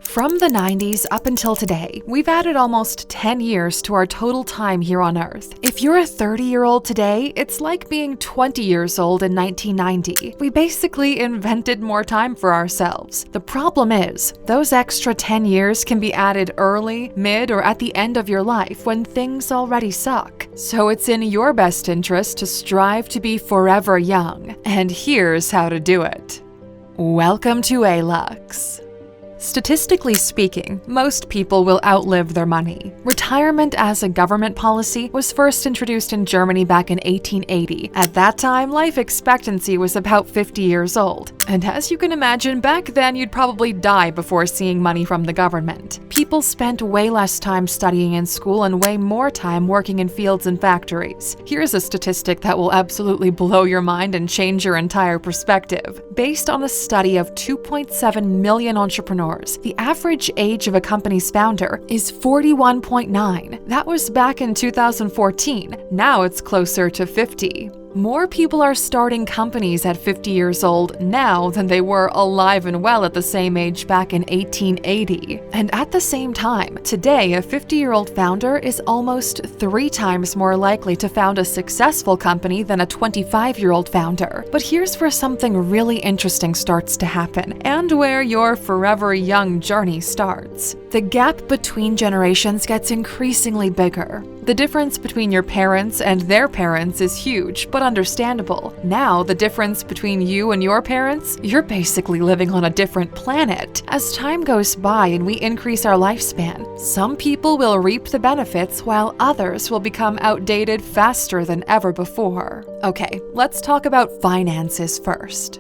From the 90s up until today, we've added almost 10 years to our total time here on Earth. If you're a 30-year-old today, it's like being 20 years old in 1990. We basically invented more time for ourselves. The problem is, those extra 10 years can be added early, mid, or at the end of your life when things already suck. So it's in your best interest to strive to be forever young. And here's how to do it. Welcome to Alux. Statistically speaking, most people will outlive their money. Retirement as a government policy was first introduced in Germany back in 1880. At that time, life expectancy was about 50 years old. And as you can imagine, back then you'd probably die before seeing money from the government. People spent way less time studying in school and way more time working in fields and factories. Here's a statistic that will absolutely blow your mind and change your entire perspective. Based on a study of 2.7 million entrepreneurs, the average age of a company's founder is 41.9. That was back in 2014. Now it's closer to 50. More people are starting companies at 50 years old now than they were alive and well at the same age back in 1880. And at the same time, today a 50-year-old founder is almost 3 times more likely to found a successful company than a 25-year-old founder. But here's where something really interesting starts to happen, and where your forever young journey starts. The gap between generations gets increasingly bigger. The difference between your parents and their parents is huge, but understandable. Now, the difference between you and your parents, you're basically living on a different planet. As time goes by and we increase our lifespan, some people will reap the benefits while others will become outdated faster than ever before. Okay, let's talk about finances first.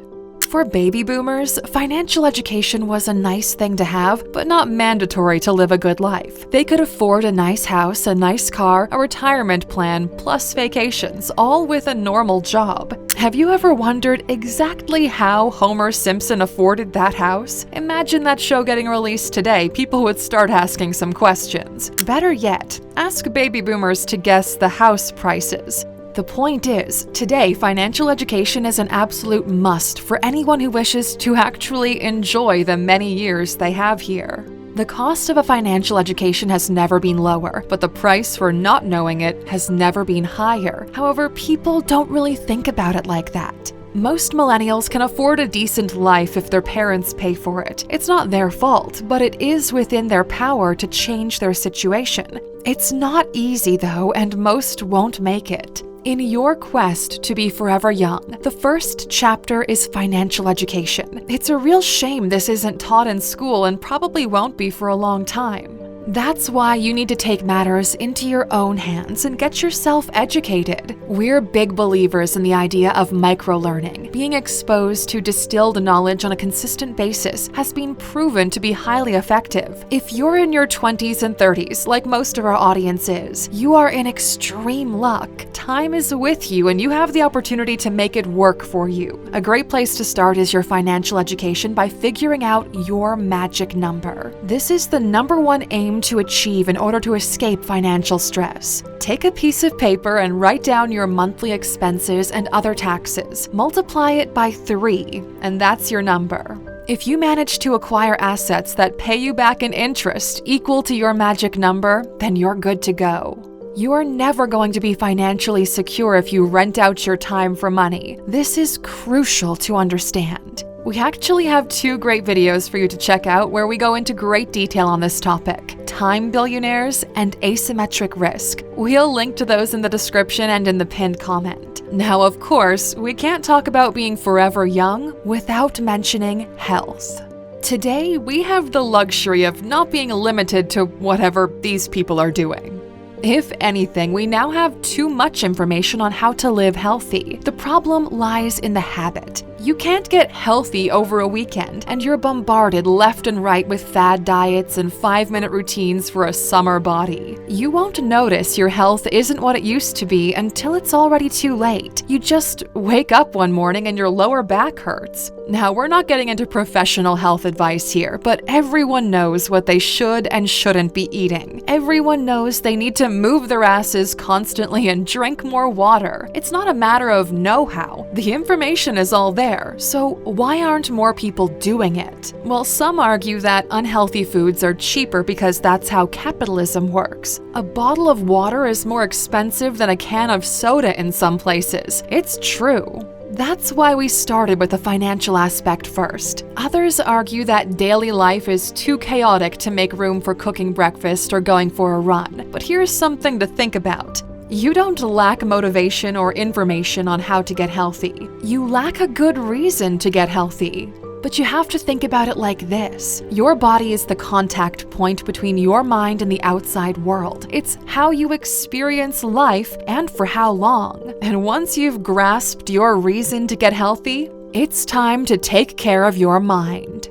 For baby boomers, financial education was a nice thing to have, but not mandatory to live a good life. They could afford a nice house, a nice car, a retirement plan, plus vacations, all with a normal job. Have you ever wondered exactly how Homer Simpson afforded that house? Imagine that show getting released today, people would start asking some questions. Better yet, ask baby boomers to guess the house prices. The point is, today financial education is an absolute must for anyone who wishes to actually enjoy the many years they have here. The cost of a financial education has never been lower, but the price for not knowing it has never been higher. However, people don't really think about it like that. Most millennials can afford a decent life if their parents pay for it. It's not their fault, but it is within their power to change their situation. It's not easy though, and most won't make it. In your quest to be forever young, the first chapter is financial education. It's a real shame this isn't taught in school and probably won't be for a long time. That's why you need to take matters into your own hands and get yourself educated. We're big believers in the idea of microlearning. Being exposed to distilled knowledge on a consistent basis has been proven to be highly effective. If you're in your 20s and 30s, like most of our audience is, you are in extreme luck. Time is with you and you have the opportunity to make it work for you. A great place to start is your financial education by figuring out your magic number. This is the #1 aim to achieve in order to escape financial stress. Take a piece of paper and write down your monthly expenses and other taxes. Multiply it by 3, and that's your number. If you manage to acquire assets that pay you back in interest equal to your magic number, then you're good to go. You are never going to be financially secure if you rent out your time for money. This is crucial to understand. We actually have 2 great videos for you to check out where we go into great detail on this topic: time billionaires and asymmetric risk. We'll link to those in the description and in the pinned comment. Now, of course, we can't talk about being forever young without mentioning health. Today, we have the luxury of not being limited to whatever these people are doing. If anything, we now have too much information on how to live healthy. The problem lies in the habit. You can't get healthy over a weekend, and you're bombarded left and right with fad diets and 5-minute routines for a summer body. You won't notice your health isn't what it used to be until it's already too late. You just wake up one morning and your lower back hurts. Now, we're not getting into professional health advice here, but everyone knows what they should and shouldn't be eating. Everyone knows they need to move their asses constantly and drink more water. It's not a matter of know-how. The information is all there. there, so why aren't more people doing it? Well, some argue that unhealthy foods are cheaper because that's how capitalism works. A bottle of water is more expensive than a can of soda in some places. It's true. That's why we started with the financial aspect first. Others argue that daily life is too chaotic to make room for cooking breakfast or going for a run. But here's something to think about. You don't lack motivation or information on how to get healthy. You lack a good reason to get healthy. But you have to think about it like this. Your body is the contact point between your mind and the outside world. It's how you experience life and for how long. And once you've grasped your reason to get healthy, it's time to take care of your mind.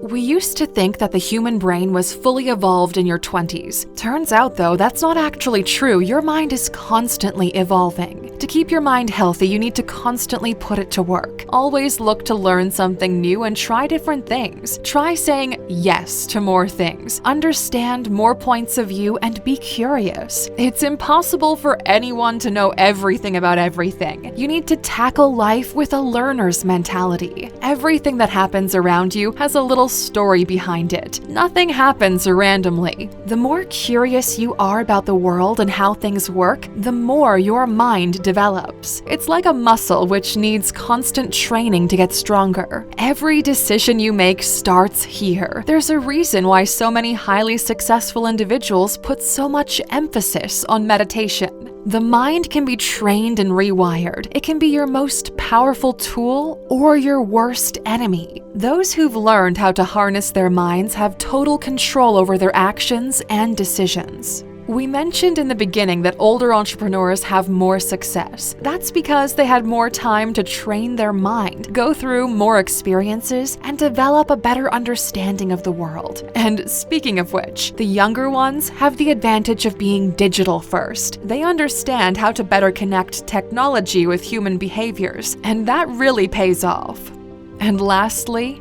We used to think that the human brain was fully evolved in your 20s. Turns out, though, that's not actually true. Your mind is constantly evolving. To keep your mind healthy, you need to constantly put it to work. Always look to learn something new and try different things. Try saying yes to more things. Understand more points of view and be curious. It's impossible for anyone to know everything about everything. You need to tackle life with a learner's mentality. Everything that happens around you has a little story behind it. Nothing happens randomly. The more curious you are about the world and how things work, the more your mind develops. It's like a muscle which needs constant training to get stronger. Every decision you make starts here. There's a reason why so many highly successful individuals put so much emphasis on meditation. The mind can be trained and rewired. It can be your most powerful tool or your worst enemy. Those who've learned how to harness their minds have total control over their actions and decisions. We mentioned in the beginning that older entrepreneurs have more success. That's because they had more time to train their mind, go through more experiences, and develop a better understanding of the world. And speaking of which, the younger ones have the advantage of being digital first. They understand how to better connect technology with human behaviors, and that really pays off. And lastly,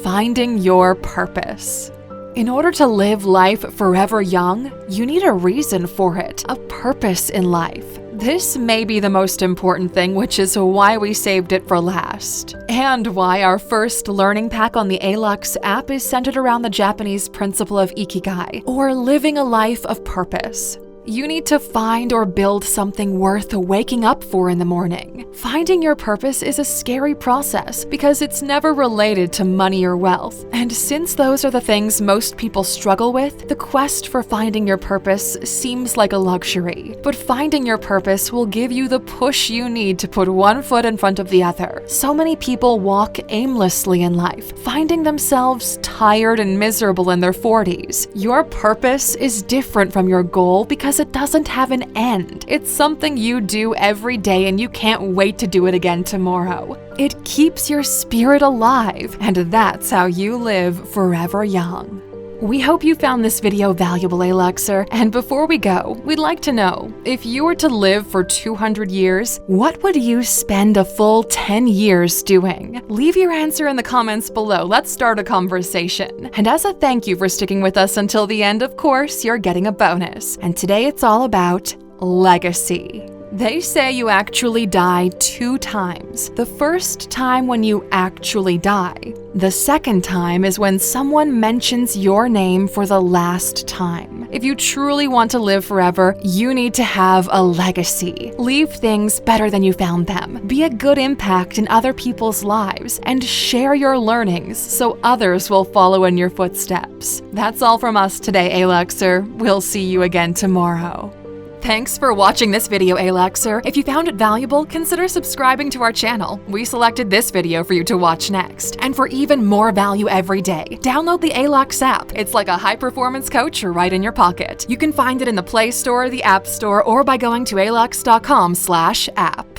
finding your purpose. In order to live life forever young, you need a reason for it, a purpose in life. This may be the most important thing, which is why we saved it for last. And why our first learning pack on the Alux app is centered around the Japanese principle of ikigai, or living a life of purpose. You need to find or build something worth waking up for in the morning. Finding your purpose is a scary process because it's never related to money or wealth. And since those are the things most people struggle with, the quest for finding your purpose seems like a luxury. But finding your purpose will give you the push you need to put one foot in front of the other. So many people walk aimlessly in life, finding themselves tired and miserable in their 40s. Your purpose is different from your goal because it doesn't have an end. It's something you do every day and you can't wait to do it again tomorrow. It keeps your spirit alive, and that's how you live forever young. We hope you found this video valuable, Aluxer, and before we go, we'd like to know, if you were to live for 200 years, what would you spend a full 10 years doing? Leave your answer in the comments below. Let's start a conversation. And as a thank you for sticking with us until the end, of course, you're getting a bonus. And today it's all about legacy. They say you actually die 2 times. The first time when you actually die. The second time is when someone mentions your name for the last time. If you truly want to live forever, you need to have a legacy. Leave things better than you found them. Be a good impact in other people's lives and share your learnings so others will follow in your footsteps. That's all from us today, Aluxer. We'll see you again tomorrow. Thanks for watching this video, Aluxer. If you found it valuable, consider subscribing to our channel. We selected this video for you to watch next. And for even more value every day, download the Alux app. It's like a high-performance coach right in your pocket. You can find it in the Play Store, the App Store, or by going to Alux.com/app.